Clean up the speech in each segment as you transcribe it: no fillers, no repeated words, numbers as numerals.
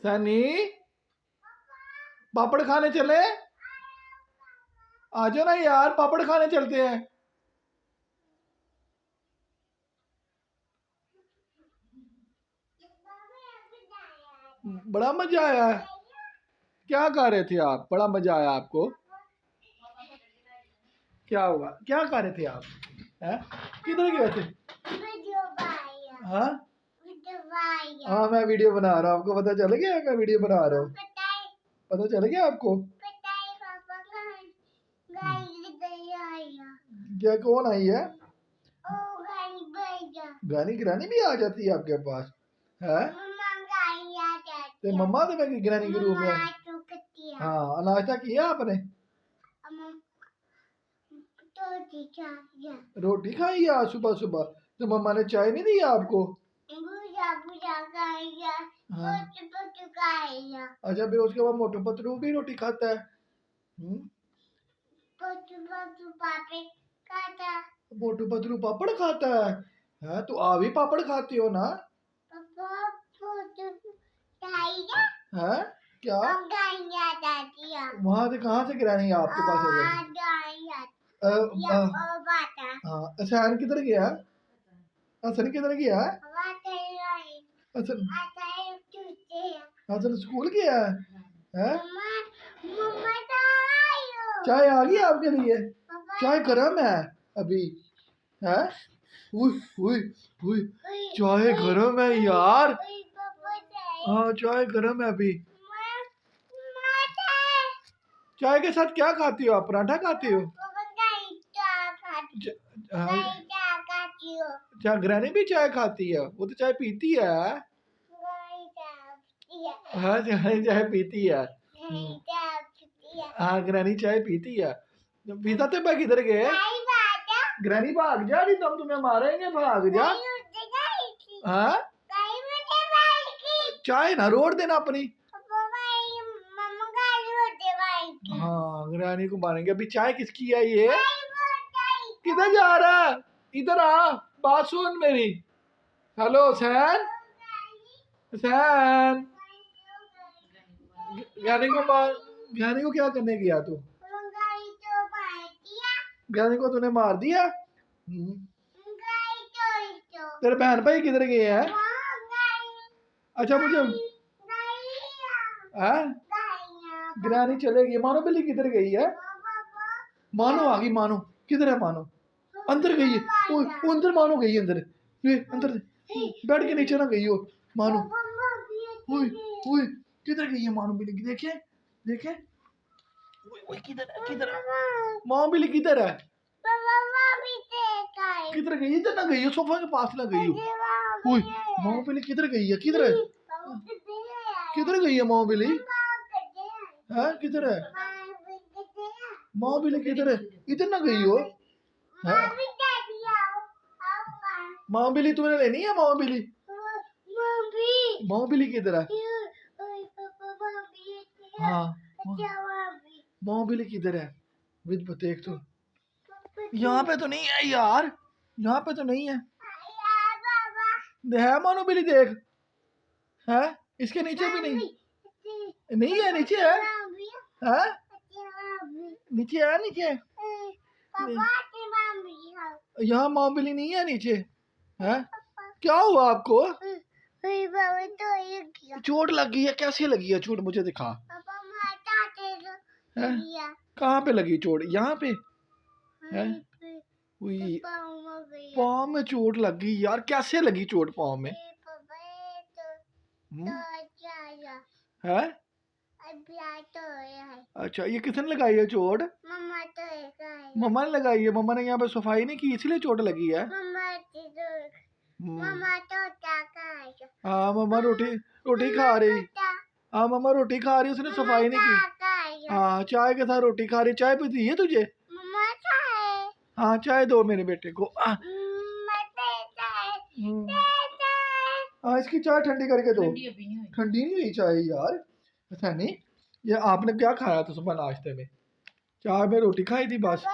सनी, पापड़ खाने चले? आ जाओ ना यार, पापड़ खाने चलते हैं। बड़ा मजा आया है। क्या कर रहे थे आप? बड़ा मजा आया आपको? क्या हुआ? क्या कर रहे थे आप? हैं? किधर गए थे? हाँ हाँ, मैं वीडियो बना रहा हूँ। आपको पता चल गया मैं वीडियो बना रहा हूँ? पता चल गया आपको? क्या कौन आई है? गानी गिरानी भी आ जाती है आपके पास? है तो मम्मा तो मैं गिरानी के रूम में। हाँ, नाश्ता किया आपने? रोटी खाई है आज सुबह सुबह? तो मम्मा ने चाय नहीं दी आपको? हाँ। अच्छा, फिर उसके बाद मोटू पतलू भी रोटी खाता है? मोटू पतलू पापड़ खाता है? हाँ, तो आप भी पापड़ खाते हो ना? हाँ, क्या वहां से कहाँ से गिरानी है आपके पास? हाँ, अहसान किधर गया? हसन किधर गया? हसन हसन स्कूल गया है? चाय आ गई आपके लिए? चाय गरम है अभी? है? उई उई उई, चाय गरम है यार। हाँ, चाय गरम है अभी। चाय के साथ क्या खाती हो आप? पराठा खाती हो? क्या ग्रैनी भी चाय खाती है? वो तो चाय पीती है। हाँ, चाय पीती है। हाँ, ग्रैनी चाय पीती है। पिता तो मैं किधर गए? ग्रैनी भाग जा, नहीं तो हम तुम्हें मारेंगे। भाग जा। हाँ, चाय ना रोड देना अपनी। हाँ, ग्रैनी को मारेंगे। अभी चाय किसकी है ये? किधर जा रहा है? इधर आ, बात सुन मेरी। हेलो सैन, सैन। ज्ञानी को क्या करने गया तू? ज्ञानी को तूने मार दिया? तेरे बहन भाई किधर गए हैं? अच्छा, मुझे गिरानी चलेगी। मानो बिल्ली किधर गई है? मानो आ गई। मानो किधर है? मानो अंदर गई है। वो अंदर मानो गई है अंदर। ये अंदर बेड के नीचे ना गई हो मानो। ओए ओए, किधर गई है मानो बिल्ली? देखे देखे। ओए किधर है? किधर है मानो बिल्ली? किधर है? किधर गई? इधर ना गई हो, सोफा के पास ना गई हो। ओए, मानो बिल्ली किधर गई है? किधर है? किधर गई है मानो बिल्ली? है किधर है माँ बिल्ली? किधर है? इधर ना गई हो? माँ बिल्ली तुम्हें लेनी है? माँ बिल्ली, माँ बिल्ली किधर है? हाँ, माँ बिल्ली किधर है? विद देख तो, यहाँ पे तो नहीं है यार। यहाँ पे तो नहीं है। है मानो बिल्ली? देख, है इसके नीचे भी नहीं? नहीं है, नीचे है। है नीचे है? नीचे यहाँ माँ बिल्ली नहीं है नीचे? है? क्या हुआ आपको? चोट लगी है? कैसे लगी है चोट? मुझे दिखा। कहाँ पे लगी चोट? यहाँ पे है? पाँव में चोट लगी यार? कैसे लगी चोट पाँव में? है? अच्छा, ये किसने लगाई है चोट? मम्मा ने लगाई है। मम्मा ने यहाँ पे सफाई नहीं की, इसलिए चोट लगी है। हाँ, मम्मा रोटी रोटी खा रही। हाँ, मम्मा रोटी खा रही, उसने सफाई नहीं की। हाँ, चाय के साथ रोटी खा रही। चाय पीती है तुझे? हाँ, चाय दो मेरे बेटे को। हाँ, इसकी चाय ठंडी करके दो। ठंडी नहीं हुई चाय यार। ऐसा नहीं, ये आपने क्या खाया था सुबह नाश्ते में? चाय में रोटी खाई थी बस?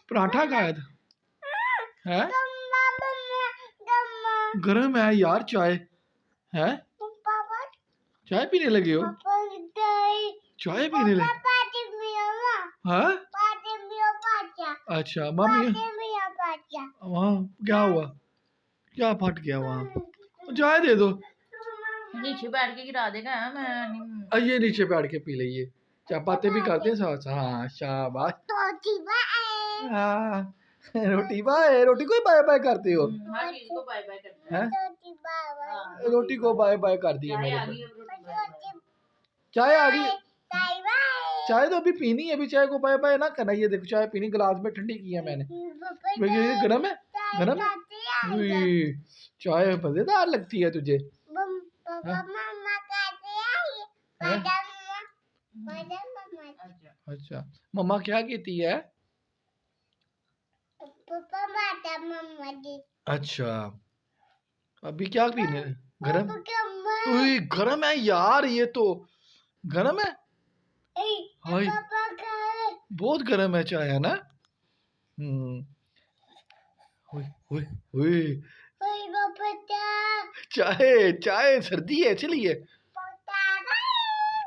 पराठा खाया था? है? गरम है यार चाय। है? चाय पीने लगे हो? चाय पीने लगे? हाँ? अच्छा मम्मी वहाँ क्या हुआ? क्या फट गया वहाँ? चाय दे दो। नीचे बैठ के गिरा देगा। मैं नहीं। ये नीचे बैठ के पी लीजिए। चपाते भी करते हैं साथ। हाँ शाबाश। हाँ रोटी बाय। रोटी को ही बाय बाय करते हो? हर चीज को बाय बाय करते हैं? हैं। रोटी को बाय बाय कर दिए चाय मेरे आ को। गई अब रोटी बाय बाय। चाय आ गई। चाय तो अभी पीनी है। अभी चाय को बाय बाय ना करना। ये देखो चाय पीनी गिलास में ठंडी की है मैंने। ये गरम है? गरम है? उई, चाय मजेदार लगती है तुझे? हाँ? हैं? अच्छा मम्मा क्या कहती है? अच्छा अभी क्या पीने? गरम? उई, गरम है यार ये तो। गरम है? हाय बहुत गरम है चाय है ना? हुई हुई हुई। चाय चाय सर्दी है इसलिए।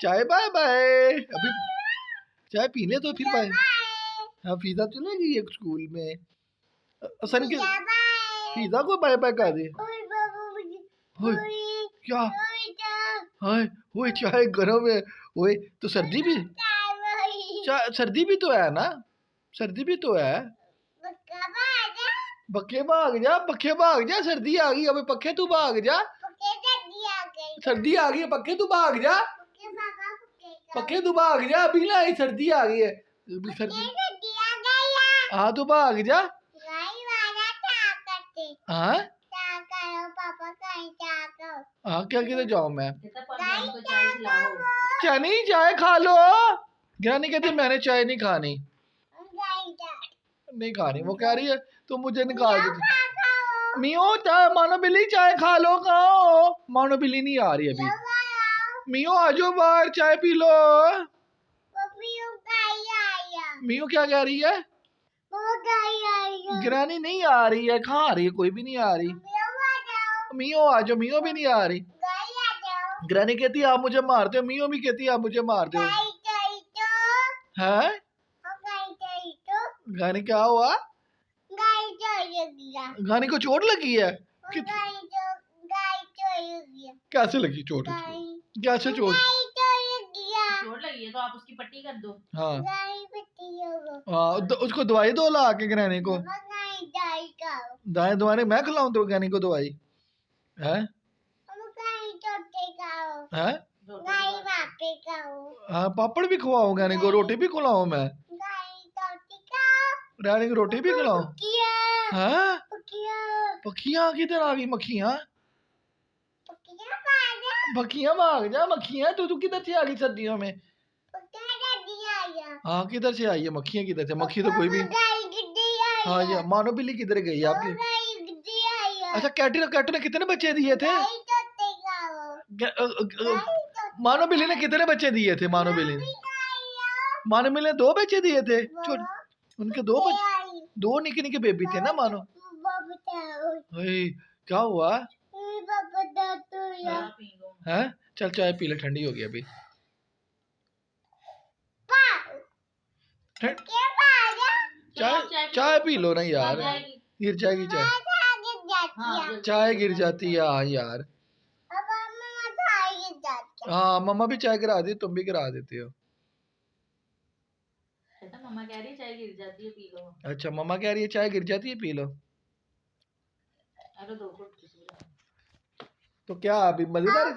चाय बाय बाय। अभी चाय पीने तो फिर बाय। हाँ फीजा चलेगी एक स्कूल में। सन के फीजा को बाय बाय कर दे। हुई क्या? हाय हुई चाय गरम है। हुई तो सर्दी भी सर्दी भी तो है ना? सर्दी भी तो है। पक्के भाग जा। पक्के भाग जा। सर्दी आ गई अबे पक्के तू भाग जा। सर्दी आ गई है पक्के तू भाग जा। पक्के तू भाग जा। अभी ना सर्दी आ गई है। अभी सर्दी। हाँ तू भाग जा। हाँ हाँ क्या कहते जाओ मैं? चनी चाय खा लो। ग्रानी कहती मैंने चाय नहीं खानी। नहीं खानी वो कह रही है तो मुझे निकाल दो। मियो चाय मानो बिल्ली चाय खा लो। खाओ मानो बिल्ली नहीं आ रही अभी। मियो आ जाओ बाहर चाय पी लो। मियो क्या कह रही है? ग्रानी नहीं आ रही है। कहाँ आ रही है? कोई भी नहीं आ रही। मियो आ जाओ। मियो भी नहीं आ रही। ग्रानी कहती आप मुझे मारते हो। मियो भी कहती आप मुझे मारते हो। है ग्रानी क्या हुआ? ग्रानी को चोट लगी है? कैसे लगी चोट? कैसे चोट? चोट लगी है तो आप उसकी पट्टी कर दो। हाँ हाँ उसको दवाई दो ला के ग्रानी को। दवाई मैं खिलाऊं तो ग्रानी को दवाई है? है? हाँ पापड़ भी खवाओ ग्रानी को। रोटी भी खिलाऊं मैं? ग्रानी को रोटी भी खिलाऊं? हाँ पखियां किधर आ गई? मक्खियां मक्खियां भाग जा। मक्खियां तू किधर से आ गई सर्दियों में? हाँ किधर से आई है मक्खियां? किधर से? मक्खी तो कोई भी। हाँ ये मानो बिल्ली किधर गई आपकी? अच्छा कैटू ने कितने बच्चे दिए थे? मानो बिल्ली ने कितने बच्चे दिए थे? मानो बिल्ली ने 2 बच्चे दिए थे। उनके 2 बच्चे 2 निके निके बेबी थे ना मानो। क्या हुआ है? चल चाय पी ले ठंडी हो गई अभी। चाय पी लो ना यार। गिर जाएगी चाय। चाय गिर जाती है। हाँ यार। हाँ मम्मा भी चाय गिरा दी। तुम भी गिरा देते हो। मम्मा कह रही है चाय गिर जाती है पी लो। अच्छा मम्मा कह रही है चाय गिर जाती है पी लो। अरे दो तो क्या अभी मजेदार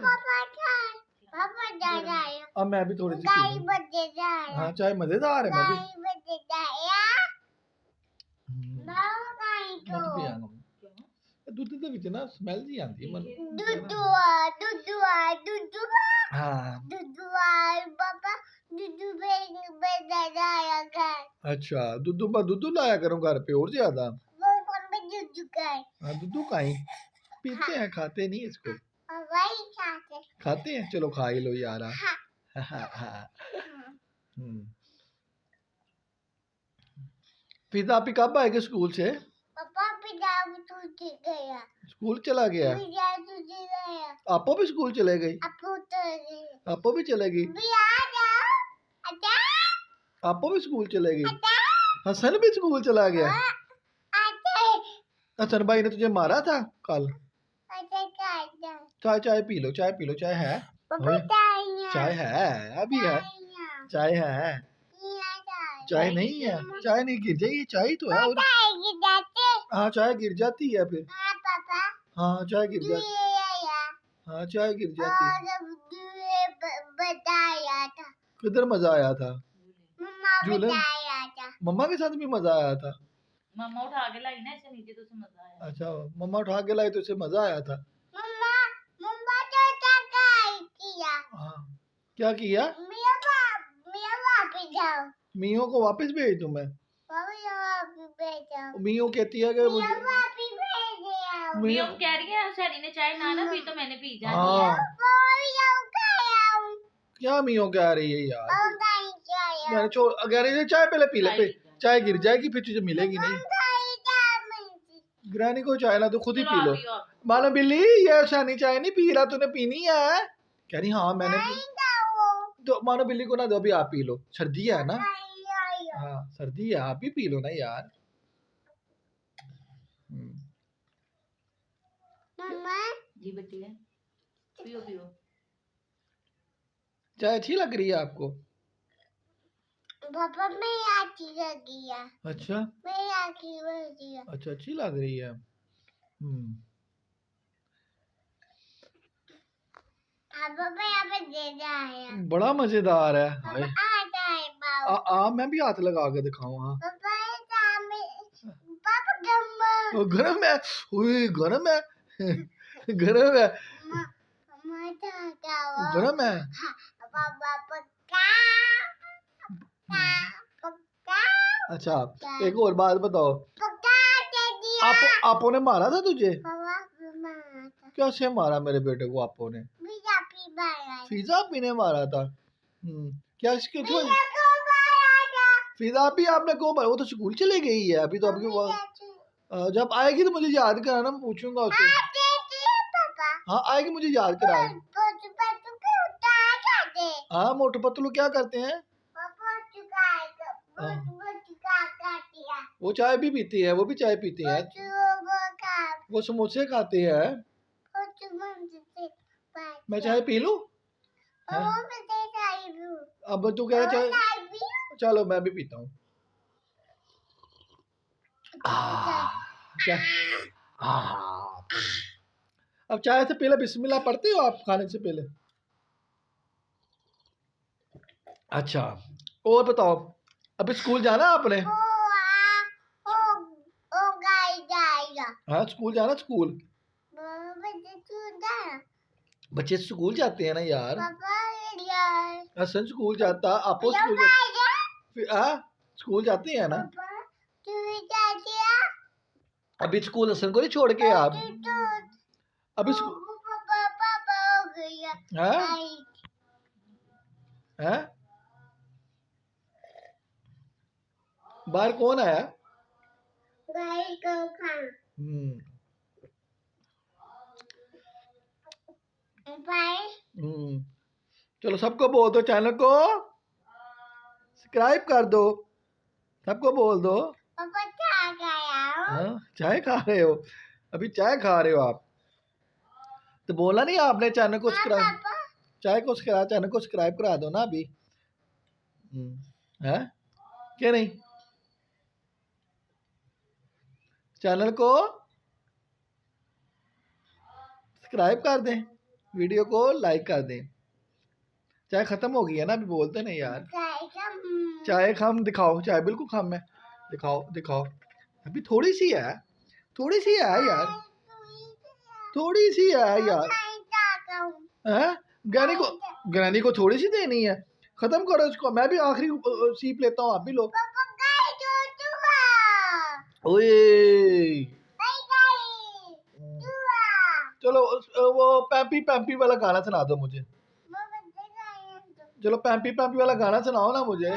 अब मैं भी थोड़ी सी हाँ चाय मजेदार है। मैं भी दूध ਦੇ ਵਿੱਚ ਨਾ ਸਮੈਲ ਜੀ ਆਉਂਦੀ ਹੈ ਮੈਨੂੰ। ਦੁੱਧੂ हाँ अच्छा दुद्धू लाया करो घर पे और ज्यादा। हाँ दुद्धू काई पीते हैं खाते नहीं इसको। खाते हैं चलो खा ही लो यार। फिर आप कब आएंगे स्कूल से? स्कूल चला गया? आपो भी स्कूल चले गई? आपो भी चलेगी, आपो भी स्कूल चलेगी। हसन भी स्कूल चला गया। हसन भाई ने तुझे मारा था कल। चाय पी लो, चाय पी लो। चाय है, चाय है, अभी है। चाय है, चाय नहीं है, चाय नहीं गिर जाएगी, चाय तो है। और हाँ चाय गिर जाती है फिर। हाँ चाय गिर जाती, हाँ चाय गिर जाती। किधर मजा आया था? झूले, मम्मा के साथ भी मजा आया था। मम्मा उठा के लाई ना इसे नीचे, तो उसे मजा आया। अच्छा, मम्मा उठा के लाई तो उसे मजा आया था। हाँ, क्या किया? मियो को वापस भेज दूं मैं? मियो कहती है कि मुझे, मियो कह रही है शैरी ने चाय ना पी तो मैंने पी जानी हाँ है। क्या मियो कह रही है यार? मैंने छोड़, अगर चाय पहले पी ले, चाय गिर जाएगी फिर तुझे मिलेगी नहीं। ग्रैनी को चाय ना तो खुद ही चलो पी लो। आप पियो आप। मानो बिल्ली, ये शैनी चाय नहीं पी रहा, तूने पीनी है? कह रही हाँ मैंने तो मानो बिल्ली को ना दो, अभी आप पी लो, सर्दी है ना। हाँ सर्दी है, आप ही पी लो ना यार। जी बेटी है, पियो पियो। चाय अच्छी लग रही है आपको? पापा मैं अच्छी लगी है। अच्छा, मैं अच्छी लगी है। अच्छा अच्छी लग रही है। पापा मैं यहाँ पे दे जाया। बड़ा मजेदार है। हाय, पापा मैं भी हाथ लगा के दिखाऊं? हाँ पापा गम्मा गरम है, हुई गरम है। गरम है, गरम है। पापा पक्का पक्का अच्छा एक और बात बताओ, पक्का दे दिया। आपो ने मारा था तुझे? पापा मारा था। कैसे मारा मेरे बेटे को आपो ने? पिज़्ज़ा पी मारा। फिजा भी ने मारा था। क्या इसके पिज़्ज़ा को मारा था। फिजा भी आपने को मारा? वो तो स्कूल चली गई है अभी, तो आपके जब आएगी तो मुझे याद कराना, मैं पूछूंगा उससे। पापा हाँ आएगी, मुझे याद करा। हाँ मोटू पतलू क्या करते हैं? वो चाय भी पीती है, वो भी चाय पीती है। वो समोसे खाते हैं। मैं चाय पी लूं? अब तू कह चाय, चलो मैं भी पीता हूँ। अब चाय से पहले बिस्मिल्लाह पढ़ते हो आप खाने से पहले? अच्छा और बताओ, अभी स्कूल जाना आपने? हाँ स्कूल जाना, स्कूल बच्चे स्कूल जाते हैं ना यार। हसन स्कूल जाता, आपो स्कूल जाते हैं ना। अभी स्कूल हसन को नहीं छोड़ के आप? अभी हैं? बाहर कौन आया? चलो सबको बोल दो, चैनल को सब्सक्राइब कर दो, सबको बोल दो। चाय खा रहे हो? अभी चाय खा रहे हो आप? तो बोला नहीं आपने चैनल को सब्सक्राइब, चैनल को सब्सक्राइब करा दो ना अभी। है क्या नहीं? चैनल को सब्सक्राइब कर दें, वीडियो को लाइक कर दें। चाय खत्म हो गई है ना, अभी बोलते नहीं यार। चाय खम दिखाओ, चाय बिल्कुल खम है, दिखाओ दिखाओ। अभी थोड़ी सी है, थोड़ी सी है यार, थोड़ी सी है यार। हैं? ग्रैनी को थोड़ी सी देनी है, खत्म करो इसको। मैं भी आखिरी सीप लेता हूँ, आप भी लो। ओए चलो वो पैम्पी पैम्पी वाला गाना सुना दो मुझे। चलो पैम्पी पैम्पी वाला गाना सुनाओ ना मुझे।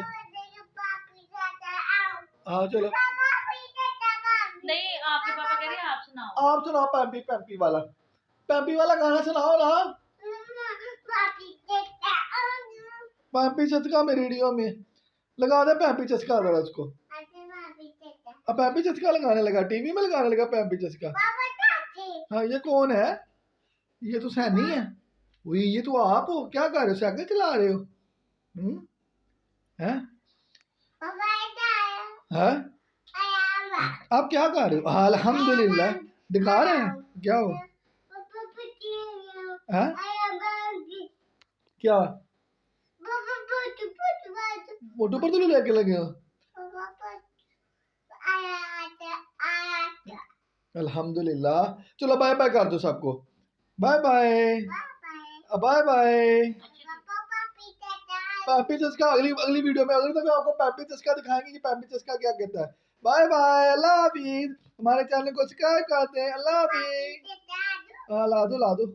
हाँ चलो, नहीं आपके पापा कह रहे हैं आप सुनाओ। आप सुनाओ पैम्पी पैम्पी वाला, पैम्पी वाला गाना सुनाओ ना। पैम्पी चस्का मेरी वीडियो में लगा दे, पैम्पी चस्का जरा उसको। आते भाभी चाचा अब पैम्पी चस्का लगाने लगा, टीवी में लगाने लगा पैम्पी चस्का। पापा चाची हाँ ये कौन है? ये तो सैनी है। वही ये तो आप हो, क्या कर रहे हो? साइकिल चला रहे हो? हैं? पापा आया हैं? आया आप क्या कर रहे हो? हाँ, अल्हम्दुलिल्लाह। दिखा रहे हैं क्या हो? पापा पतिया हैं? आया बागी क्या पापा पुट मोटू पर तो लेके लगे हो? पापा आया आया अल्हम्दुलिल्लाह। चलो बाय बाय कर दो सबको। बाय बाय पापा बाय बाय। पापा चाचा पैम्पी चस्का अगली अगली वीडियो में, अगली दफे आपको पैम्पी चस्का दिखाएंगे कि पैम्पी चस्का क्या कहता है। बाय बाय, अल्लाह हाफिज। हमारे चैनल को सब्सक्राइब करते हैं। अल्लाह हाफिज। चाचा हाँ ला दो ला दो।